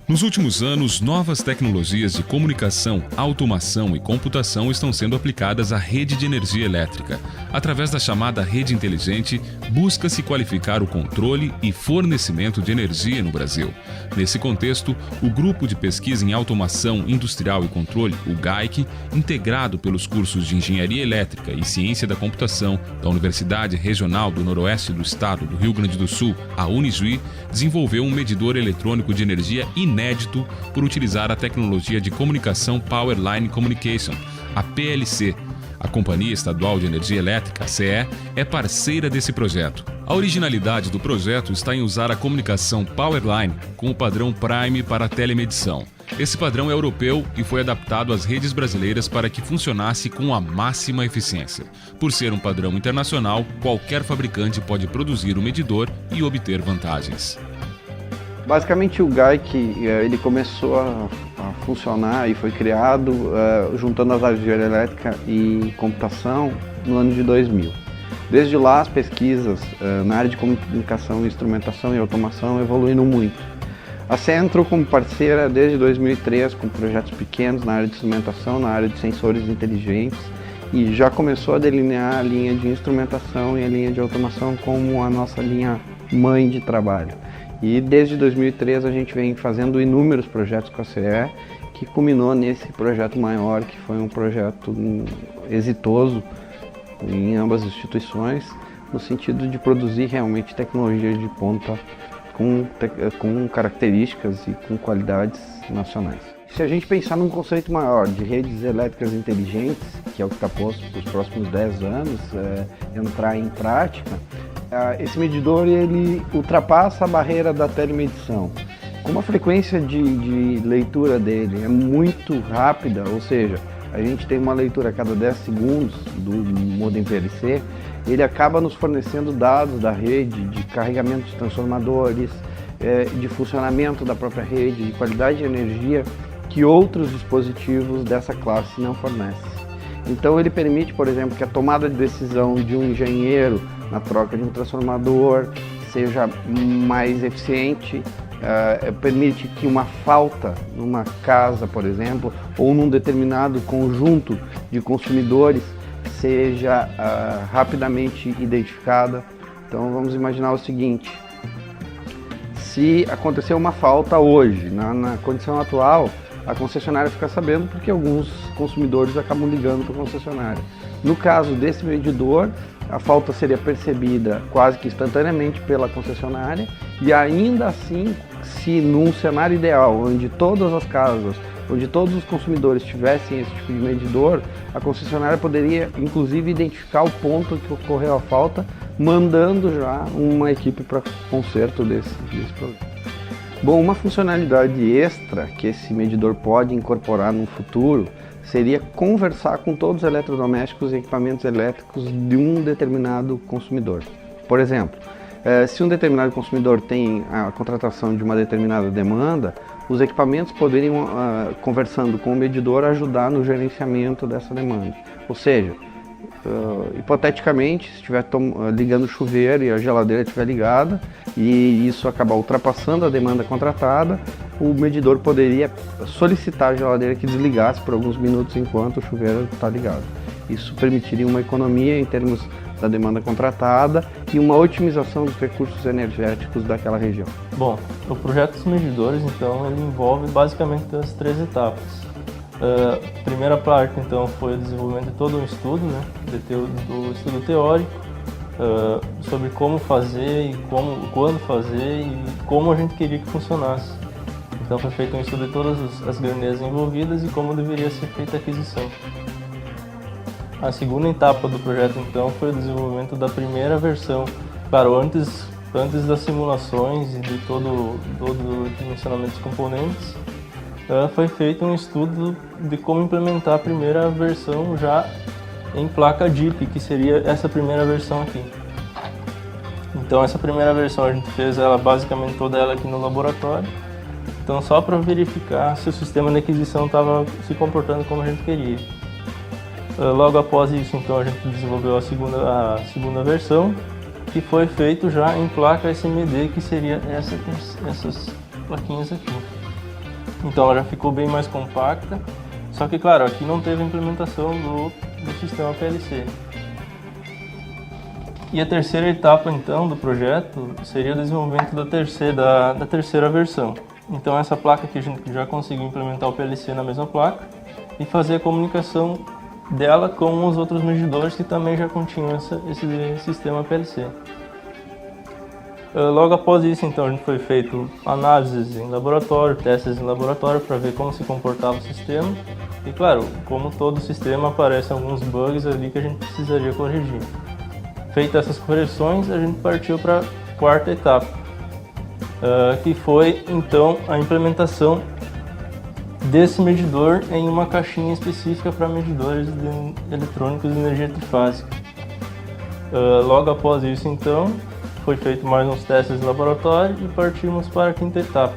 Nos últimos anos, novas tecnologias de comunicação, automação e computação estão sendo aplicadas à rede de energia elétrica. Através da chamada rede inteligente, busca-se qualificar o controle e fornecimento de energia no Brasil. Nesse contexto, o Grupo de Pesquisa em Automação Industrial e Controle, o GAIC, integrado pelos cursos de Engenharia Elétrica e Ciência da Computação da Universidade Regional do Noroeste do Estado do Rio Grande do Sul, a Unijuí, desenvolveu um medidor eletrônico de energia inédito por utilizar a tecnologia de comunicação Power Line Communication, a PLC. A Companhia Estadual de Energia Elétrica, a CE, é parceira desse projeto. A originalidade do projeto está em usar a comunicação Power Line com o padrão Prime para a telemedição. Esse padrão é europeu e foi adaptado às redes brasileiras para que funcionasse com a máxima eficiência. Por ser um padrão internacional, qualquer fabricante pode produzir o medidor e obter vantagens. Basicamente, o GAIC ele começou a funcionar e foi criado juntando as áreas de engenharia elétrica e computação no ano de 2000. Desde lá, as pesquisas na área de comunicação, instrumentação e automação evoluíram muito. A CE entrou como parceira desde 2003 com projetos pequenos na área de instrumentação, na área de sensores inteligentes e já começou a delinear a linha de instrumentação e a linha de automação como a nossa linha mãe de trabalho. E desde 2003 a gente vem fazendo inúmeros projetos com a CE, que culminou nesse projeto maior, que foi um projeto exitoso em ambas as instituições, no sentido de produzir realmente tecnologias de ponta com características e com qualidades nacionais. Se a gente pensar num conceito maior de redes elétricas inteligentes, que é o que está posto para os próximos 10 anos, entrar em prática, esse medidor ele ultrapassa a barreira da telemedição. Como a frequência de leitura dele é muito rápida, ou seja, a gente tem uma leitura a cada 10 segundos do modem PLC, ele acaba nos fornecendo dados da rede, de carregamento de transformadores, de funcionamento da própria rede, de qualidade de energia, que outros dispositivos dessa classe não fornecem. Então ele permite, por exemplo, que a tomada de decisão de um engenheiro na troca de um transformador seja mais eficiente, permite que uma falta numa casa, por exemplo, ou num determinado conjunto de consumidores seja rapidamente identificada. Então vamos imaginar o seguinte: se acontecer uma falta hoje, na condição atual, a concessionária fica sabendo porque alguns consumidores acabam ligando para a concessionária. No caso desse medidor, a falta seria percebida quase que instantaneamente pela concessionária e ainda assim, se num cenário ideal, onde todas as casas, onde todos os consumidores tivessem esse tipo de medidor, a concessionária poderia inclusive identificar o ponto que ocorreu a falta, mandando já uma equipe para conserto desse problema. Bom, uma funcionalidade extra que esse medidor pode incorporar no futuro seria conversar com todos os eletrodomésticos e equipamentos elétricos de um determinado consumidor. Por exemplo, se um determinado consumidor tem a contratação de uma determinada demanda, os equipamentos poderiam, conversando com o medidor, ajudar no gerenciamento dessa demanda. Ou seja, hipoteticamente, se estiver ligando o chuveiro e a geladeira estiver ligada e isso acabar ultrapassando a demanda contratada, o medidor poderia solicitar a geladeira que desligasse por alguns minutos enquanto o chuveiro está ligado. Isso permitiria uma economia em termos da demanda contratada e uma otimização dos recursos energéticos daquela região. Bom, o projeto dos medidores, então, ele envolve basicamente as 3 etapas. A primeira parte, então, foi o desenvolvimento de todo um estudo, né, do estudo teórico, sobre como fazer e quando fazer e como a gente queria que funcionasse. Então foi feito um estudo de todas as grandezas envolvidas e como deveria ser feita a aquisição. A segunda etapa do projeto, então, foi o desenvolvimento da primeira versão. Claro, antes das simulações e de todo o dimensionamento dos componentes, foi feito um estudo de como implementar a primeira versão já em placa DIP, que seria essa primeira versão aqui. Então essa primeira versão a gente fez ela basicamente toda ela aqui no laboratório. Então só para verificar se o sistema de aquisição estava se comportando como a gente queria. Logo após isso, então, a gente desenvolveu a segunda versão, que foi feito já em placa SMD, que seria essas plaquinhas aqui. Então ela já ficou bem mais compacta, só que claro, aqui não teve implementação do sistema PLC. E a terceira etapa então do projeto seria o desenvolvimento da terceira versão. Então essa placa aqui a gente já conseguiu implementar o PLC na mesma placa e fazer a comunicação dela com os outros medidores que também já continham esse sistema PLC. Logo após isso, então, a gente foi feito análises em laboratório, testes em laboratório para ver como se comportava o sistema. E claro, como todo sistema, aparecem alguns bugs ali que a gente precisaria corrigir. Feitas essas correções, a gente partiu para a quarta etapa, que foi então a implementação desse medidor em uma caixinha específica para medidores eletrônicos de energia trifásica. Logo após isso, então, foi feito mais uns testes em laboratório e partimos para a quinta etapa,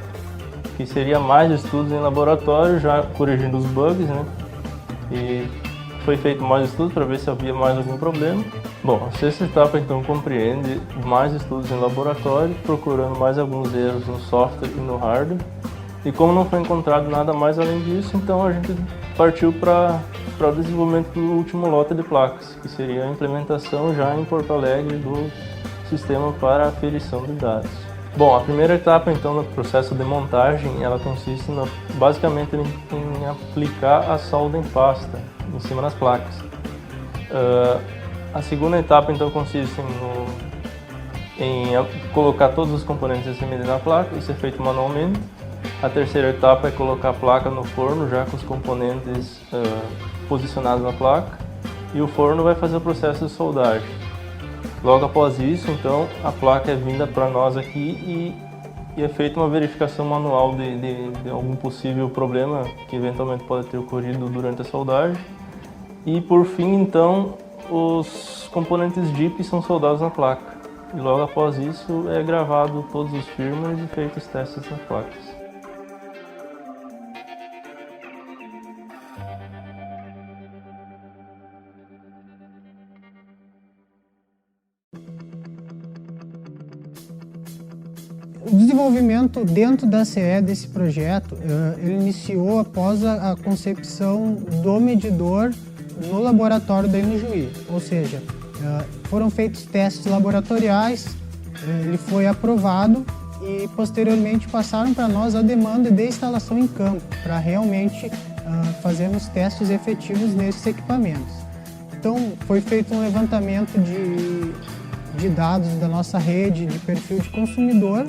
que seria mais estudos em laboratório, já corrigindo os bugs, né? E foi feito mais estudos para ver se havia mais algum problema. Bom, a sexta etapa então compreende mais estudos em laboratório, procurando mais alguns erros no software e no hardware. E como não foi encontrado nada mais além disso, então a gente partiu para o desenvolvimento do último lote de placas, que seria a implementação já em Porto Alegre do sistema para aferição de dados. Bom, a primeira etapa então no processo de montagem, ela consiste basicamente em aplicar a solda em pasta em cima das placas. A segunda etapa então consiste em colocar todos os componentes SMD na placa, isso é feito manualmente. A terceira etapa é colocar a placa no forno já com os componentes posicionados na placa, e o forno vai fazer o processo de soldagem. Logo após isso, então, a placa é vinda para nós aqui e é feita uma verificação manual de algum possível problema que eventualmente pode ter ocorrido durante a soldagem. E por fim, então, os componentes DIP são soldados na placa. E logo após isso é gravado todos os firmwares e feitos testes nas placas. O desenvolvimento dentro da CE desse projeto, ele iniciou após a concepção do medidor no laboratório da Inujuí, ou seja, foram feitos testes laboratoriais, ele foi aprovado e posteriormente passaram para nós a demanda de instalação em campo, para realmente fazermos testes efetivos nesses equipamentos. Então foi feito um levantamento de dados da nossa rede de perfil de consumidor,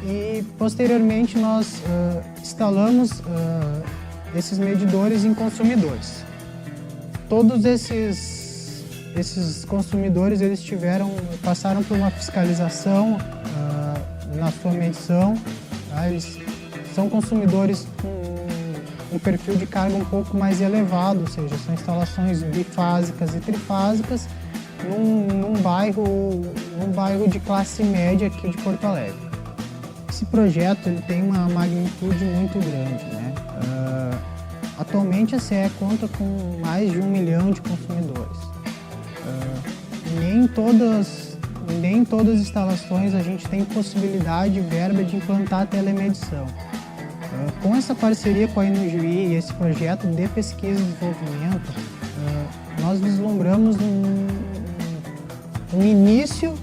e posteriormente nós instalamos esses medidores em consumidores. Todos esses consumidores eles passaram por uma fiscalização na sua medição. Eles são consumidores com um perfil de carga um pouco mais elevado, ou seja, são instalações bifásicas e trifásicas num bairro de classe média aqui de Porto Alegre. Esse projeto ele tem uma magnitude muito grande, né? Atualmente a CE conta com mais de 1 milhão de consumidores. Nem todas as instalações a gente tem possibilidade e verba de implantar a telemedição. Com essa parceria com a Inujuí e esse projeto de pesquisa e desenvolvimento, nós vislumbramos um início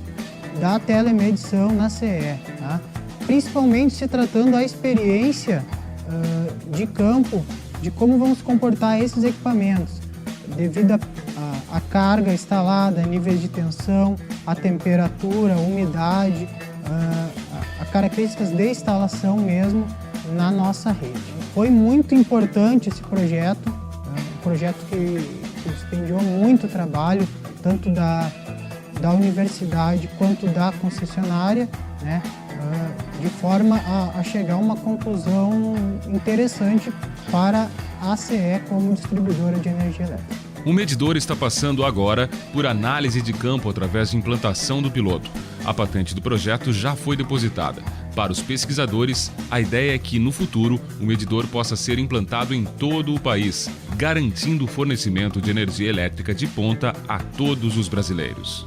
da telemedição na CE, tá? Principalmente se tratando da experiência de campo, de como vão se comportar esses equipamentos, devido à carga instalada, níveis de tensão, a temperatura, a umidade, a características de instalação mesmo na nossa rede. Foi muito importante esse projeto, um projeto que dispendiou muito trabalho, tanto da universidade quanto da concessionária, né, de forma a chegar a uma conclusão interessante para a CE como distribuidora de energia elétrica. O medidor está passando agora por análise de campo através de implantação do piloto. A patente do projeto já foi depositada. Para os pesquisadores, a ideia é que, no futuro, o medidor possa ser implantado em todo o país, garantindo o fornecimento de energia elétrica de ponta a todos os brasileiros.